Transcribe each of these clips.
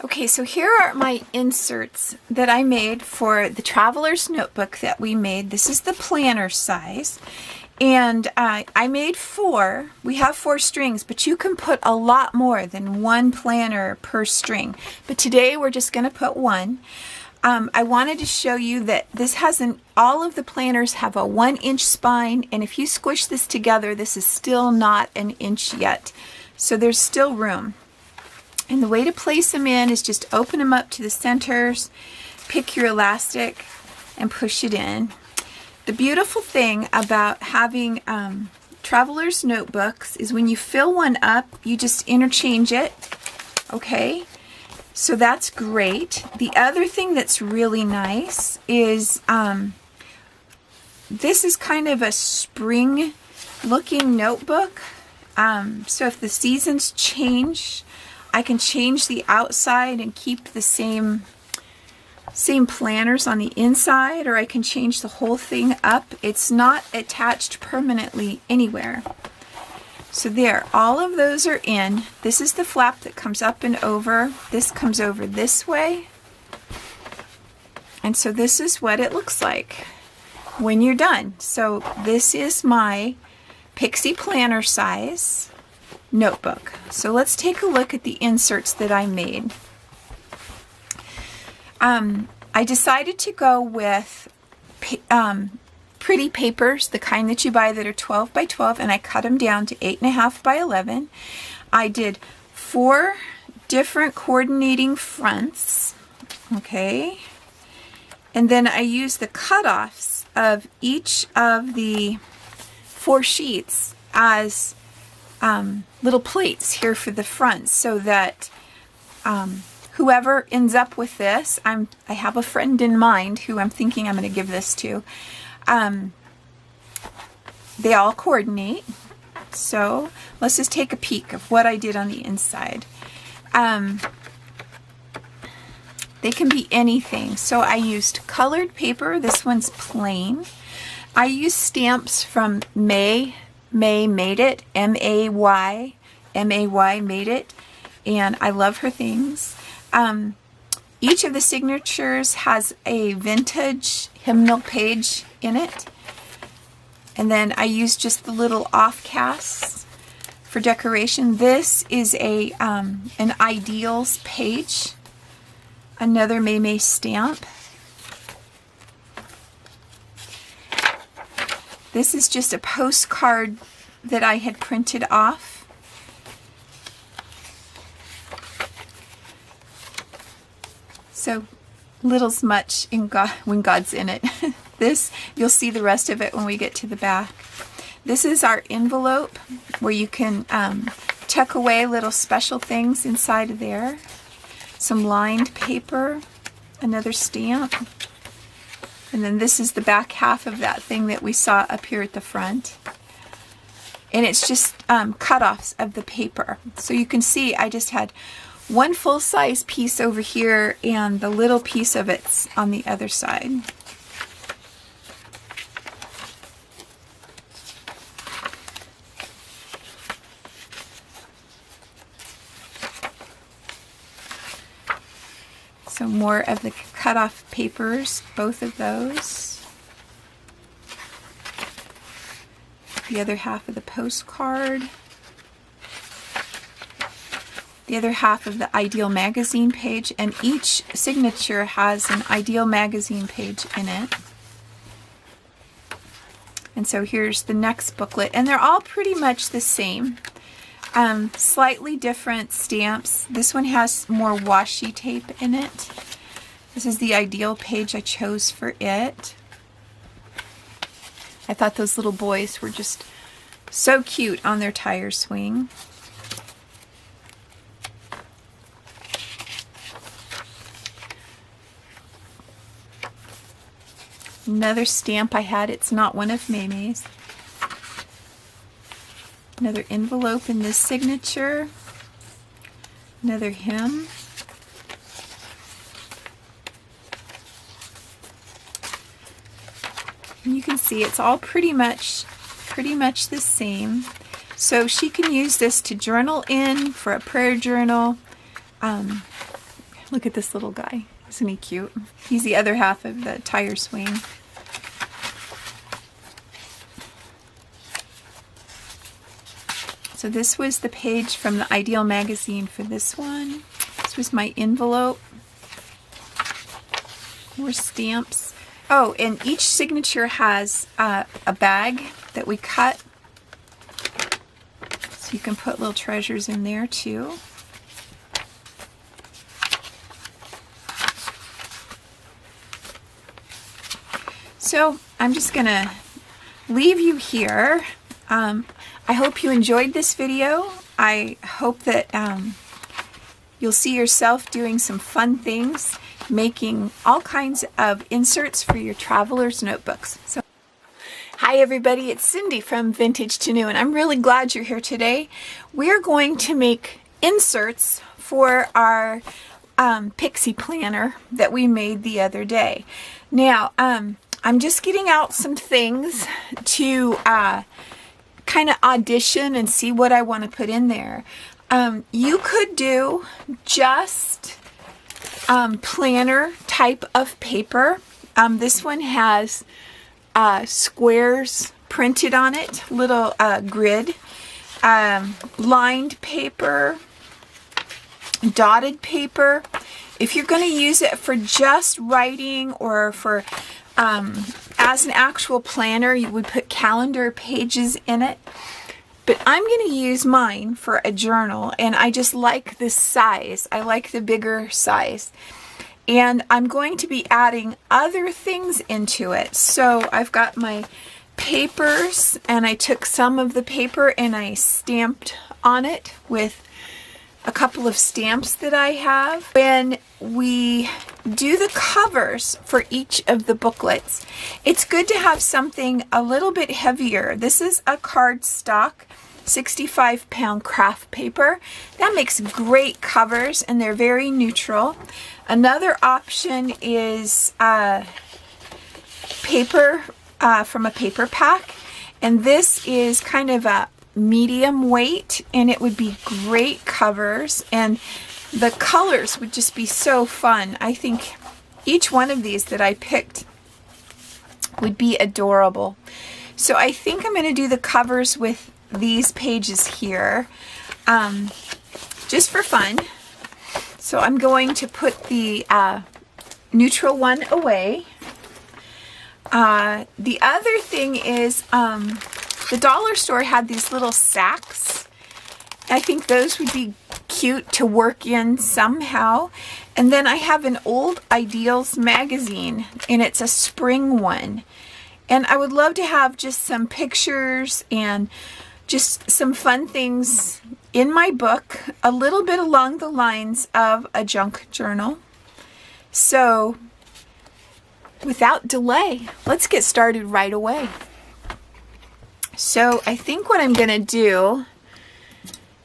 Okay, so here are my inserts that I made for the traveler's notebook that we made. This is the planner size. And I made 4. We have 4 strings, but you can put a lot more than 1 planner per string. But today we're just going to put 1. I wanted to show you that this all of the planners have a 1-inch spine, and if you squish this together, this is still not an inch yet. So there's still room. And the way to place them in is just open them up to the centers, pick your elastic, and push it in. The beautiful thing about having traveler's notebooks is when you fill one up, you just interchange it, okay? So that's great. The other thing that's really nice is this is kind of a spring looking notebook. So if the seasons change, I can change the outside and keep the same planners on the inside, or I can change the whole thing up. It's not attached permanently anywhere. So there, all of those are in. This is the flap that comes up and over. This comes over this way. And so this is what it looks like when you're done. So this is my Pixie Planner size notebook. So let's take a look at the inserts that I made. I decided to go with pretty papers, the kind that you buy that are 12 by 12, and I cut them down to 8.5 by 11. I did 4 different coordinating fronts, okay, and then I used the cutoffs of each of the 4 sheets as little plates here for the front, so that whoever ends up with this, I have a friend in mind who I'm thinking I'm going to give this to. They all coordinate. So let's just take a peek of what I did on the inside. They can be anything. So I used colored paper. This one's plain. I used stamps from May Made It, M-A-Y Made It, and I love her things. Each of the signatures has a vintage hymnal page in it, and then I use just the little offcasts for decoration. This is an ideals page, another May stamp. This is just a postcard that I had printed off. So little's much in God when God's in it. This, you'll see the rest of it when we get to the back. This is our envelope where you can tuck away little special things inside of there. Some lined paper, another stamp. And then this is the back half of that thing that we saw up here at the front. And it's just cutoffs of the paper. So you can see I just had one full-size piece over here and the little piece of it's on the other side. So more of the cut-off papers, both of those. The other half of the postcard. The other half of the Ideal magazine page, and each signature has an Ideal magazine page in it. And so here's the next booklet, and they're all pretty much the same. Slightly different stamps. This one has more washi tape in it. This is the Ideal page I chose for it. I thought those little boys were just so cute on their tire swing. Another stamp I had, it's not one of May's. Another envelope in this signature. Another hymn. And you can see it's all pretty much the same. So she can use this to journal in, for a prayer journal. Look at this little guy. Isn't he cute? He's the other half of the tire swing. So this was the page from the Ideal magazine for this one. This was my envelope. More stamps. Oh, and each signature has a bag that we cut. So you can put little treasures in there too. So I'm just gonna leave you here. I hope you enjoyed this video. I hope that you'll see yourself doing some fun things, making all kinds of inserts for your traveler's notebooks. So, hi everybody, it's Cindy from VintageToNew, and I'm really glad you're here today. We're going to make inserts for our Pixie Planner that we made the other day. Now, I'm just getting out some things to kind of audition and see what I want to put in there. You could do just planner type of paper. This one has squares printed on it, little grid, lined paper, dotted paper. If you're going to use it for just writing or for as an actual planner, you would put calendar pages in it. But I'm going to use mine for a journal, and I just like this size. I like the bigger size. And I'm going to be adding other things into it. So I've got my papers, and I took some of the paper and I stamped on it with a couple of stamps that I have. When we do the covers for each of the booklets, it's good to have something a little bit heavier. This is a cardstock 65-pound craft paper. That makes great covers, and they're very neutral. Another option is paper from a paper pack, and this is kind of a medium weight, and it would be great covers, and the colors would just be so fun. I think each one of these that I picked would be adorable. So I think I'm going to do the covers with these pages here, just for fun. So I'm going to put the neutral one away. The other thing is the dollar store had these little sacks. I think those would be cute to work in somehow. And then I have an old Ideals magazine, and it's a spring one. And I would love to have just some pictures and just some fun things in my book, a little bit along the lines of a junk journal. So without delay, let's get started right away. So I think what I'm going to do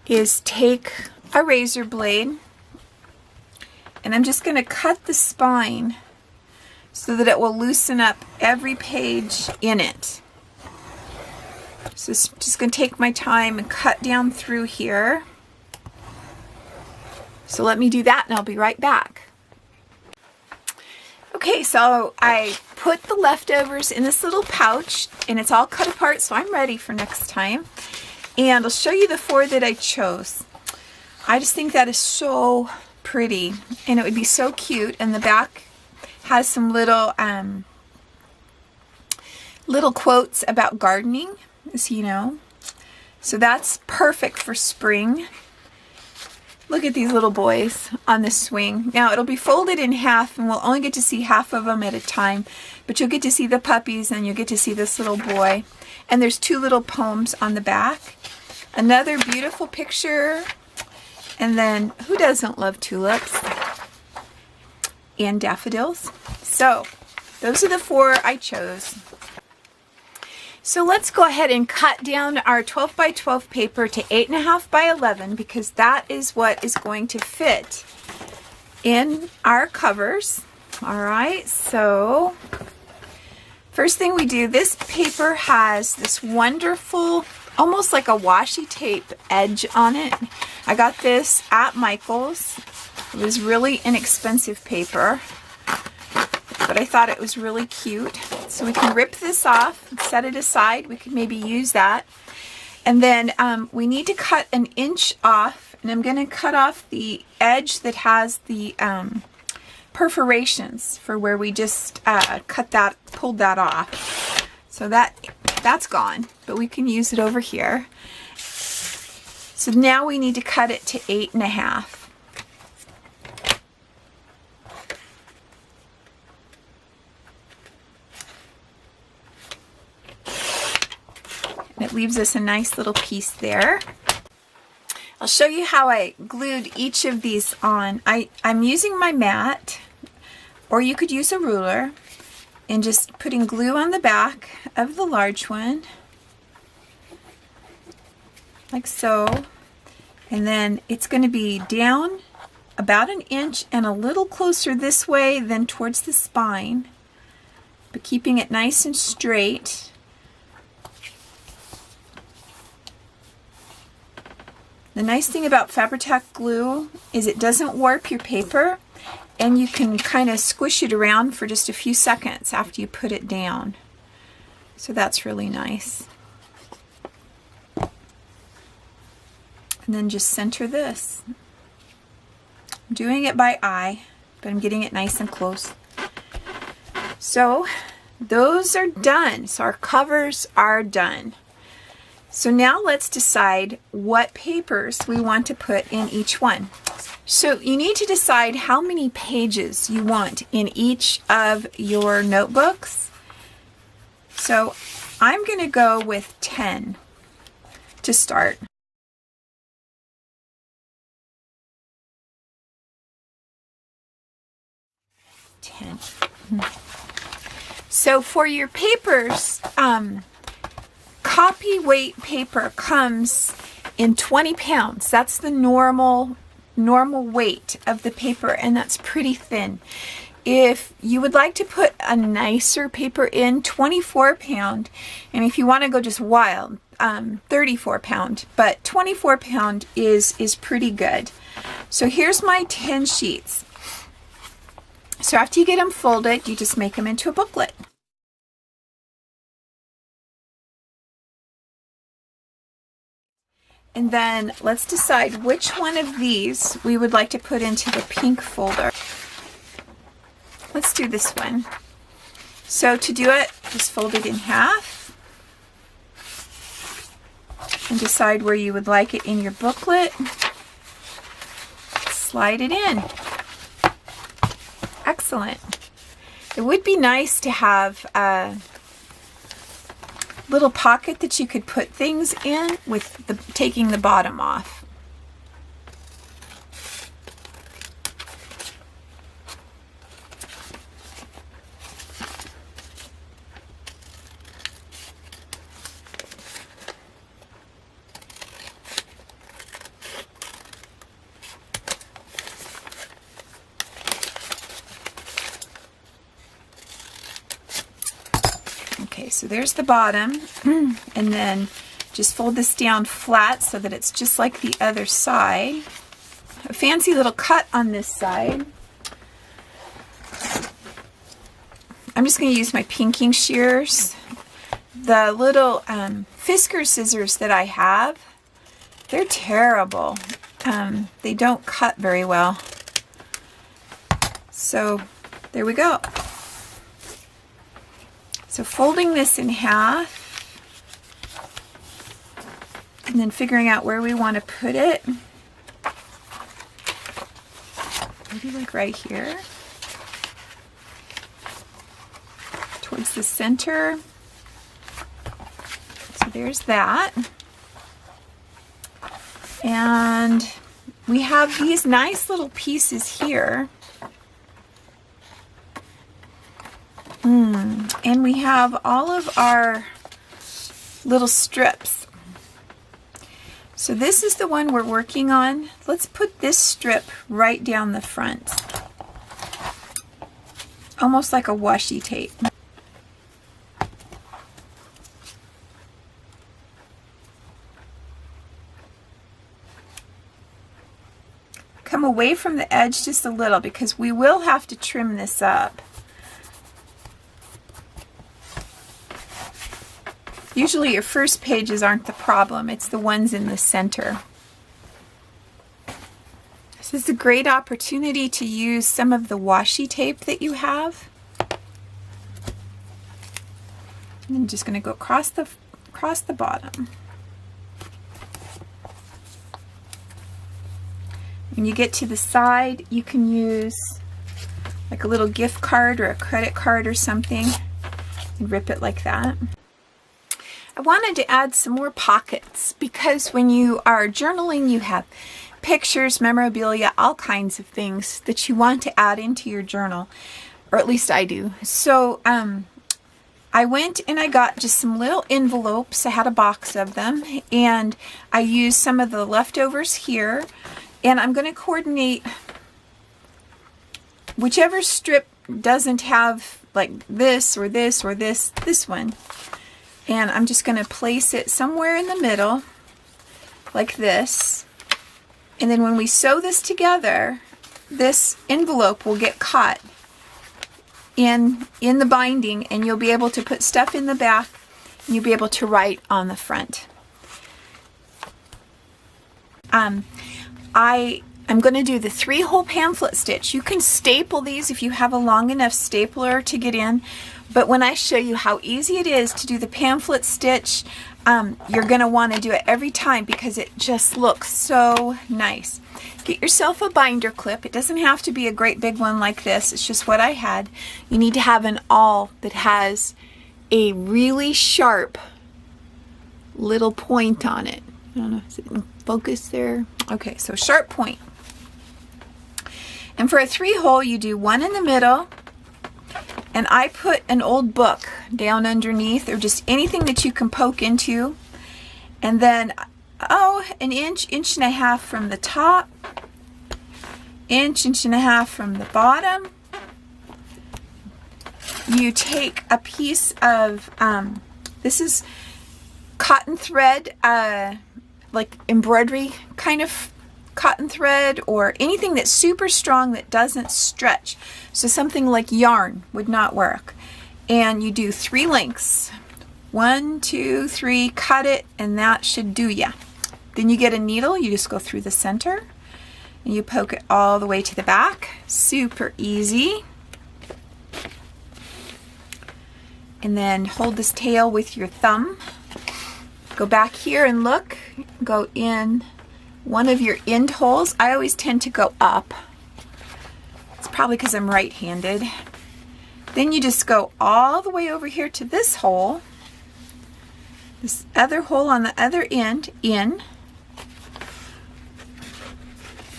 is take a razor blade, and I'm just going to cut the spine so that it will loosen up every page in it. So just going to take my time and cut down through here. So let me do that, and I'll be right back. Okay, so I put the leftovers in this little pouch, and it's all cut apart, so I'm ready for next time. And I'll show you the 4 that I chose. I just think that is so pretty, and it would be so cute. And the back has some little little quotes about gardening, as you know. So that's perfect for spring. Look at these little boys on the swing. Now it'll be folded in half, and we'll only get to see half of them at a time, but you'll get to see the puppies, and you'll get to see this little boy. And there's 2 little poems on the back. Another beautiful picture. And then who doesn't love tulips and daffodils? So those are the 4 I chose. So let's go ahead and cut down our 12 by 12 paper to 8.5 by 11, because that is what is going to fit in our covers. All right, so first thing we do, this paper has this wonderful, almost like a washi tape edge on it. I got this at Michael's. It was really inexpensive paper, but I thought it was really cute. So we can rip this off and set it aside. We could maybe use that. And then we need to cut 1 inch off, and I'm going to cut off the edge that has the perforations for where we just pulled that off. So that's gone, but we can use it over here. So now we need to cut it to 8.5. It leaves us a nice little piece there. I'll show you how I glued each of these on. I'm using my mat, or you could use a ruler, and just putting glue on the back of the large one, like so. And then it's going to be down about 1 inch and a little closer this way than towards the spine, but keeping it nice and straight. The nice thing about Fabri-Tac glue is it doesn't warp your paper, and you can kind of squish it around for just a few seconds after you put it down. So that's really nice. And then just center this. I'm doing it by eye, but I'm getting it nice and close. So those are done. So our covers are done. So now let's decide what papers we want to put in each one. So you need to decide how many pages you want in each of your notebooks. So I'm going to go with 10 to start. So for your papers, copy weight paper comes in 20 pounds. That's the normal weight of the paper, and that's pretty thin. If you would like to put a nicer paper in, 24 pound, and if you want to go just wild, 34 pound, but 24 pound is pretty good. So here's my 10 sheets. So after you get them folded, you just make them into a booklet. And then let's decide which one of these we would like to put into the pink folder. Let's do this one. So to do it, just fold it in half and decide where you would like it in your booklet. Slide it in. Excellent. It would be nice to have a little pocket that you could put things in with taking the bottom off. Okay, so there's the bottom, and then just fold this down flat so that it's just like the other side. A fancy little cut on this side. I'm just going to use my pinking shears. The little Fisker scissors that I have, they're terrible. They don't cut very well. So there we go. So folding this in half and then figuring out where we want to put it. Maybe like right here. Towards the center. So there's that. And we have these nice little pieces here. And we have all of our little strips. So this is the one we're working on. Let's put this strip right down the front. Almost like a washi tape. come away from the edge just a little because we will have to trim this up. Usually your first pages aren't the problem, it's the ones in the center. This is a great opportunity to use some of the washi tape that you have. And I'm just going to go across the bottom. When you get to the side, you can use like a little gift card or a credit card or something and rip it like that. I wanted to add some more pockets because when you are journaling, you have pictures, memorabilia, all kinds of things that you want to add into your journal, or at least I do. So I went and I got just some little envelopes. I had a box of them, and I used some of the leftovers here, and I'm going to coordinate whichever strip doesn't have like this or this or this one, and I'm just going to place it somewhere in the middle like this. And then when we sew this together, this envelope will get caught in the binding, and you'll be able to put stuff in the back and you'll be able to write on the front. I'm going to do the 3-hole pamphlet stitch. You can staple these if you have a long enough stapler to get in, but when I show you how easy it is to do the pamphlet stitch, you're going to want to do it every time because it just looks so nice. Get yourself a binder clip. It doesn't have to be a great big one like this. It's just what I had. You need to have an awl that has a really sharp little point on it. I don't know, is it in focus there? Okay, so sharp point. And for a 3-hole, you do one in the middle, and I put an old book down underneath, or just anything that you can poke into, and then an inch and a half from the top, inch and a half from the bottom. You take a piece of this is cotton thread, like embroidery kind of cotton thread, or anything that's super strong that doesn't stretch. So something like yarn would not work. And you do 3 lengths. 1, 2, 3, cut it, and that should do ya. Then you get a needle, you just go through the center, and you poke it all the way to the back. Super easy. And then hold this tail with your thumb. Go back here and look. Go in one of your end holes. I always tend to go up. It's probably because I'm right-handed. Then you just go all the way over here to this hole. This other hole on the other end, in.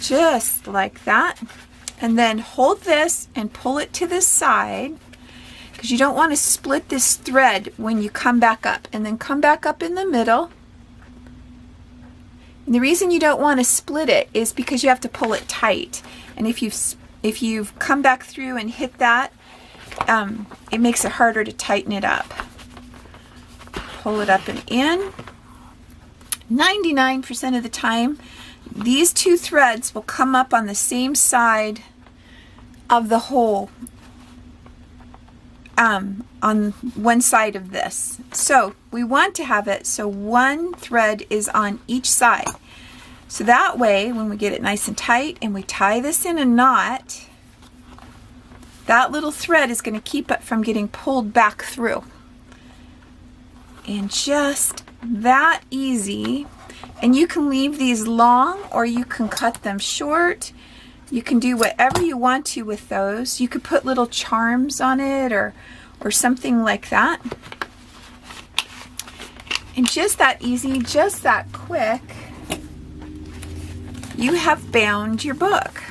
Just like that. And then hold this and pull it to the side, because you don't want to split this thread when you come back up. And then come back up in the middle. And the reason you don't want to split it is because you have to pull it tight. And if you've come back through and hit that, it makes it harder to tighten it up. Pull it up and in. 99% of the time, these 2 threads will come up on the same side of the hole, on one side of this. So we want to have it so 1 thread is on each side. So that way, when we get it nice and tight and we tie this in a knot, that little thread is going to keep it from getting pulled back through. And just that easy. And you can leave these long or you can cut them short. You can do whatever you want to with those. You could put little charms on it or something like that. And just that easy, just that quick, you have bound your book.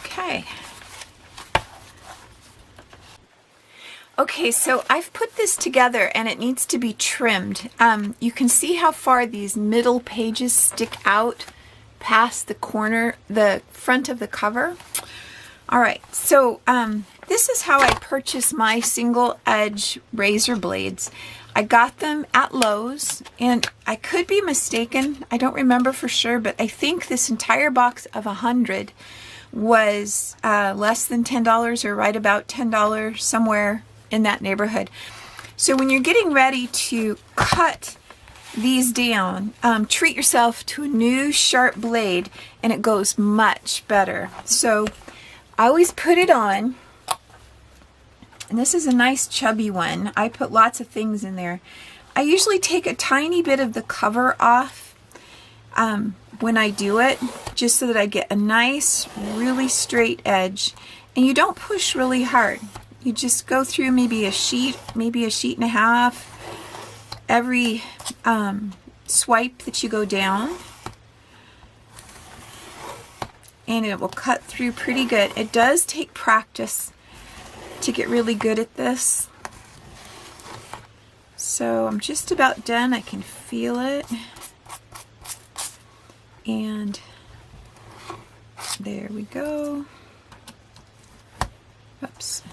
Okay. Okay, so I've put this together and it needs to be trimmed. You can see how far these middle pages stick out past the corner, the front of the cover. All right, so this is how I purchased my single edge razor blades. I got them at Lowe's, and I could be mistaken. I don't remember for sure, but I think this entire box of 100 was less than $10 or right about $10, somewhere in that neighborhood. So when you're getting ready to cut these down, treat yourself to a new sharp blade and it goes much better. So I always put it on, and this is a nice chubby one. I put lots of things in there. I usually take a tiny bit of the cover off when I do it, just so that I get a nice, really straight edge. And you don't push really hard. You just go through maybe a sheet and a half every swipe that you go down, and it will cut through pretty good. It does take practice to get really good at this. So I'm just about done. I can feel it. And there we go. Oops.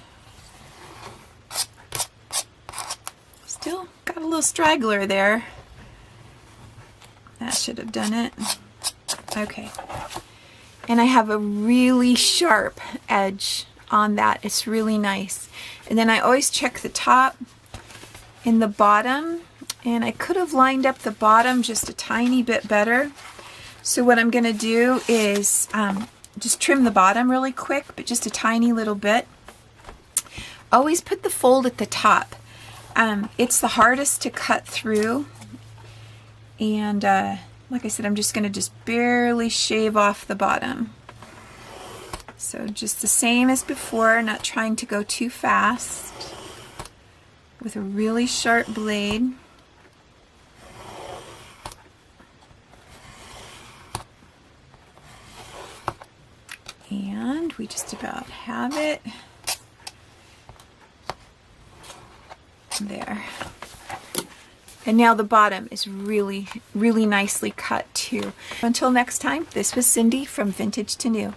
Still got a little straggler there. That should have done it. Okay. And I have a really sharp edge on that. It's really nice. And then I always check the top and the bottom, and I could have lined up the bottom just a tiny bit better. So what I'm going to do is just trim the bottom really quick, but just a tiny little bit. Always put the fold at the top. It's the hardest to cut through, and like I said, I'm just going to just barely shave off the bottom. So just the same as before, not trying to go too fast, with a really sharp blade. And we just about have it. There. And now the bottom is really, really nicely cut too. Until next time, this was Cindy from Vintage to New.